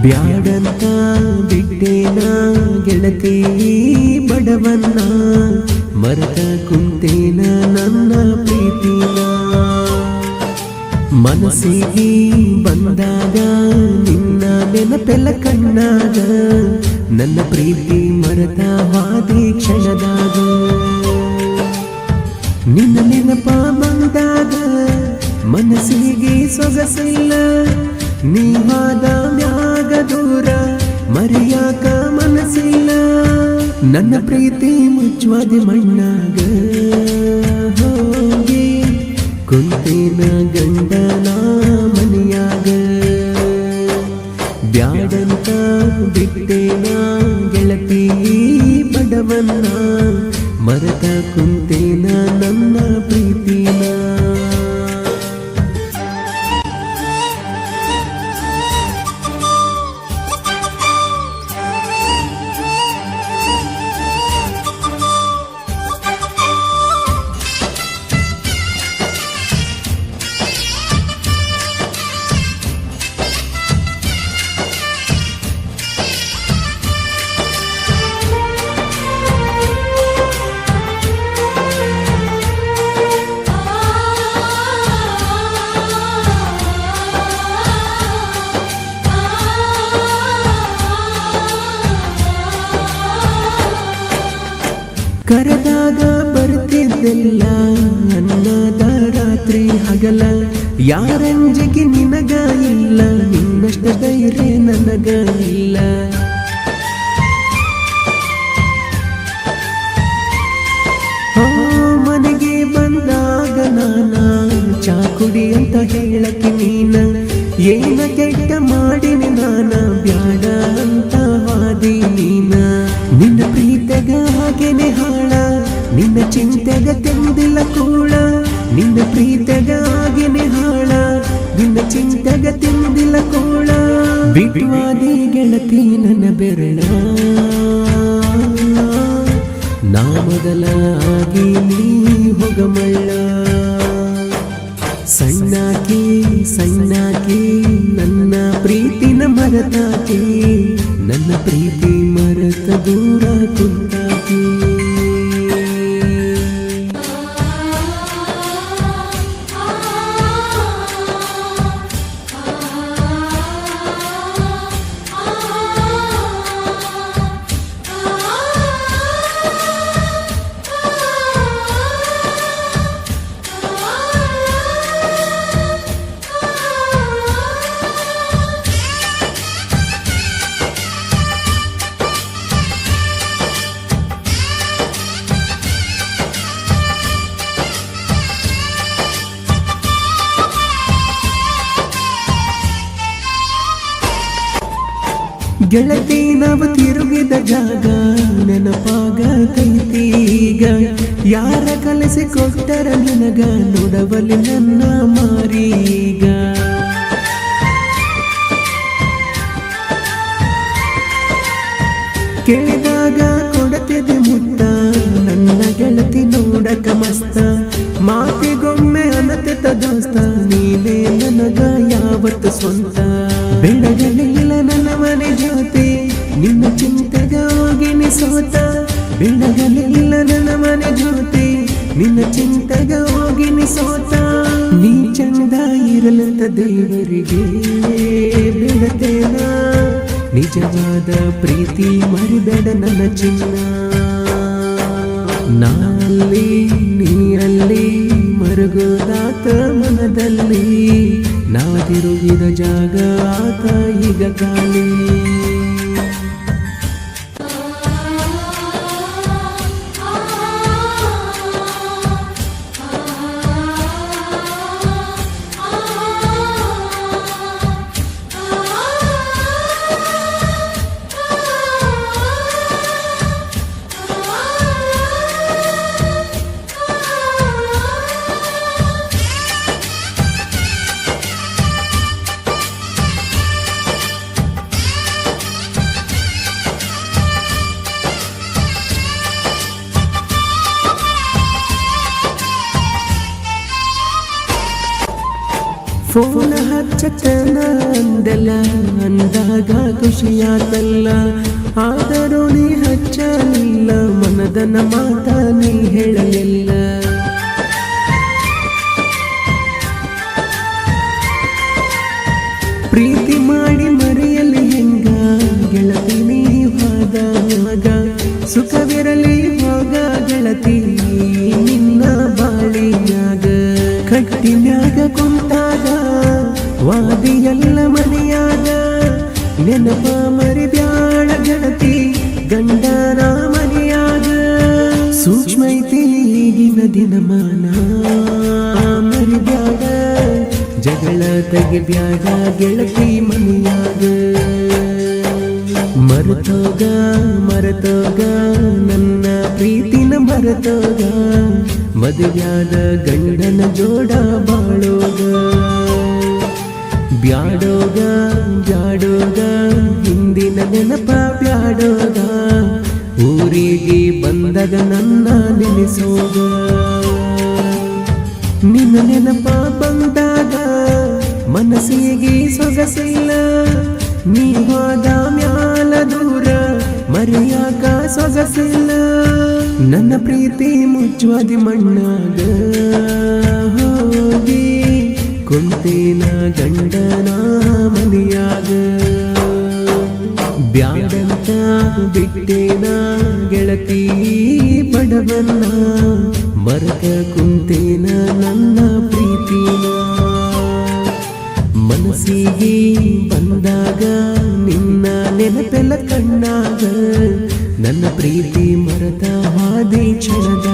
ಬ್ಯಾಡಂತ ಬಿಟ್ಟೇನ ಗೆಳತಿ ಬಡವನ್ನ ಮರೆತ ಕುಂತೇನ ನನ್ನ ಪ್ರೀತಿನ ಮನಸ್ಸಿಗೆ ಬಂದಾಗ ನಿನ್ನ ನೆನಪೆಲ್ಲ ಕಣ್ಣಾಗ ನನ್ನ ಪ್ರೀತಿ ಮರೆತ ಹಾದಿ ಕ್ಷಣದಾಗ ನಿನ್ನ ನೆನಪ ಬಂದಾಗ ಮನಸ್ಸಿಗೆ ಸೊಗಸಿಲ್ಲ ನೀವಾದ ಮ್ಯಾಗ ದೂರ ಮರೆಯಾಕ ಮನಸ್ಸಿಲ್ಲ ನನ್ನ ಪ್ರೀತಿ ಮುಚ್ಚುವಾದ ಮಣ್ಣಾಗ ಹೋಗಿ ಕುಂತೇನ ಗಂಡನ ಮನೆಯಾಗ ಬ್ಯಾಡಂತ ಬಿಟ್ಟೇನ ಗೆಳತಿ ಬಡವನ್ನ ಮರೆತ ಕುಂತೇನ ನನ್ನ ಪ್ರೀತಿನ ಕರೆದಾಗ ಬರ್ತಿದ್ದೆಲ್ಲ ಅನ್ನದ ರಾತ್ರಿ ಹಗಲ ಯಾರಂಜಿಗೆ ನಿನಗ ಇಲ್ಲ ನಿನ್ನಷ್ಟ ಧೈರ್ಯ ನನಗ ಇಲ್ಲ ಮನೆಗೆ ಬಂದಾಗ ನಾನ ಚಾಕುಡಿ ಅಂತ ಹೇಳಕ್ಕೆ ನೀನ ಏನ ಕೆಟ್ಟ ಮಾಡಿನಿ ನಾನ ಬ್ಯಾಡ ಅಂತ ವಾದಿ ನೀನ ನಿನ್ನ ಪ್ರೀತಿಗ ಹಾಗೇನೆ ಹಾಳ ನಿನ್ನ ಚಿಂತೆಗ ತೆಂದಿಲ್ಲ ಕೂಳ ನಿನ್ನ ಪ್ರೀತಿಗ ಹಾಗೇನೆ ಹಾಳ ನಿನ್ನ ಚಿಂತೆಗ ತೆಂದಿಲ್ಲ ಕೂಳ ಬಿಡುವಾದಿ ಗೆಳತಿ ನನ್ನ ಬೆರಳ ನಾ ಮೊದಲ ಆಗಿ ನೀ ಹೋಗಮಳ್ಳ ಸಣ್ಣಾಕಿ ಸಣ್ಣಾಕಿ ನನ್ನ ಪ್ರೀತಿನ ಮರೆತಾಕಿ ನನ್ನ ಪ್ರೀತಿ ಮರೆತ ದೂರ ಕುಂತಾಕಿ ಗೆಳತಿ ನಾವು ತಿರುಗಿದ ಜಾಗ ನೆನಪಾಗತೈತೀಗ ಯಾರ ಕಲಿಸಿ ಕೊಟ್ಟರ ನಿನಗ ನೋಡವಲ್ಲಿ ನನ್ನ ಮಾರೀಗ ಕೇಳಿದಾಗ ಕೊಡತಿದೆ ಮುತ್ತ ನನ್ನ ಗೆಳತಿ ನೋಡಕ ಮಸ್ತ ಮಾತಿಗೊಮ್ಮೆ ಅನತೆತ ದೋಸ್ತ ನೀನೇ ನನಗ ಯಾವತ್ತು ಸ್ವಂತ ಬೆಳಗಲಿಲ್ಲ ನನ್ನ ಮನೆ ಜ್ಯೋತಿ ನಿನ್ನ ಚಿಂತೆಗ ಹೋಗಿನಿ ಸೋತ ಬೆಳಗಲಿಲ್ಲ ನನ್ನ ಮನೆ ಜ್ಯೋತಿ ನಿನ್ನ ಚಿಂತೆಗ ಹೋಗಿನಿ ಸೋತ ನೀ ಚಂದ ಇರಲಂತ ದೇವರಿಗೆ ಬಿಡತೇನ ನಿಜವಾದ ಪ್ರೀತಿ ಮರಿಬೇಡ ನನ್ನ ಚಿನ್ನ ನಾಲ್ಲಿ ನೀ ಅಲ್ಲಿ ಮರುಗೋದಾತ ಮನದಲ್ಲಿ ನಾವಿರುಗಿದ ಜಾಗ ಆತ ಈಗ ಖಾಲಿ ಫೋನ ಹಚ್ಚತನ ಅಂದಲ್ಲ ಅಂದಾಗ ಖುಷಿಯಾತಲ್ಲ, ಆದರೂ ನೀ ಹಚ್ಚಲಿಲ್ಲ, ಮನದನ ಮಾತ ನೀ ಹೇಳಲಿಲ್ಲ. ಪ್ರೀತಿ ಮಾಡಿ ಮರೆಯಲಿ ಹೆಂಗ ಗೆಳತಿ ನೀ ಹೋದಾಗ, ಸುಖವಿರಲಿ ಹೋಗ ಗೆಳತಿ ನಿನ್ನ ಬಾಳಿನ್ಯಾಗ. ಕಟ್ಟಿನ್ಯಾಗ ಕುಂತಾಗ ವಾದಿಯಲ್ಲ ಮನೆಯಾಗ, ನೆನಪ ಮರಿಬ್ಯಾಡ ಗೆಳತಿ ಗಂಡನ ಮನೆಯಾಗ. ಸೂಕ್ಷ್ಮ ಐತಿ ಈಗಿನ ದಿನಮಾನ ಮರಿಬ್ಯಾಡ, ಜಗಳ ತೆಗಿಬ್ಯಾಡ ಗೆಳತಿ ಮನೆಯಾಗ. ಮರೆತೋಗ ಮರೆತೋಗ ನನ್ನ ಪ್ರೀತಿನ ಮರೆತೋಗ, ಮದುವ್ಯಾದ ಗಂಡನ ಜೋಡ ಬಾಳೋಗ. ಬ್ಯಾಡೋಗ ಬ್ಯಾಡೋಗ ಹಿಂದಿನ ನೆನಪ ಬ್ಯಾಡೋಗ, ಊರಿಗೆ ಬಂದಾಗ ನನ್ನ ನೆನೆಸೋಗ. ನಿನ್ನ ನೆನಪ ಬಂದಾಗ ಮನಸ್ಸಿಗೆ ಸೊಗಸಿಲ್ಲ, ನೀ ಹೋದ ಮ್ಯಾಲ ದೂರ ಮರೆಯಾಕ ಸೊಗಸಿಲ್ಲ. ನನ್ನ ಪ್ರೀತಿ ಮುಚ್ಚುವದಿ ಮಣ್ಣಾಗ ಹೋಗಿ ಕುಂತೇನ ಗಂಡನ ಮನೆಯಾಗ. ಬ್ಯಾಡಂತ ಬಿಟ್ಟೇನ ಗೆಳತಿ ಬಡವನ್ನ, ಮರಕ ಕುಂತೇನ ನನ್ನ ಪ್ರೀತಿನ. ಮನಸ್ಸಿಗೆ ಬಂದಾಗ ನಿನ್ನ ನೆನಪೆಲ್ಲ ಕಣ್ಣಾಗ, ನನ್ನ ಪ್ರೀತಿ ಮರೆತ ಹಾದಿ ಕ್ಷಣದಾಗ.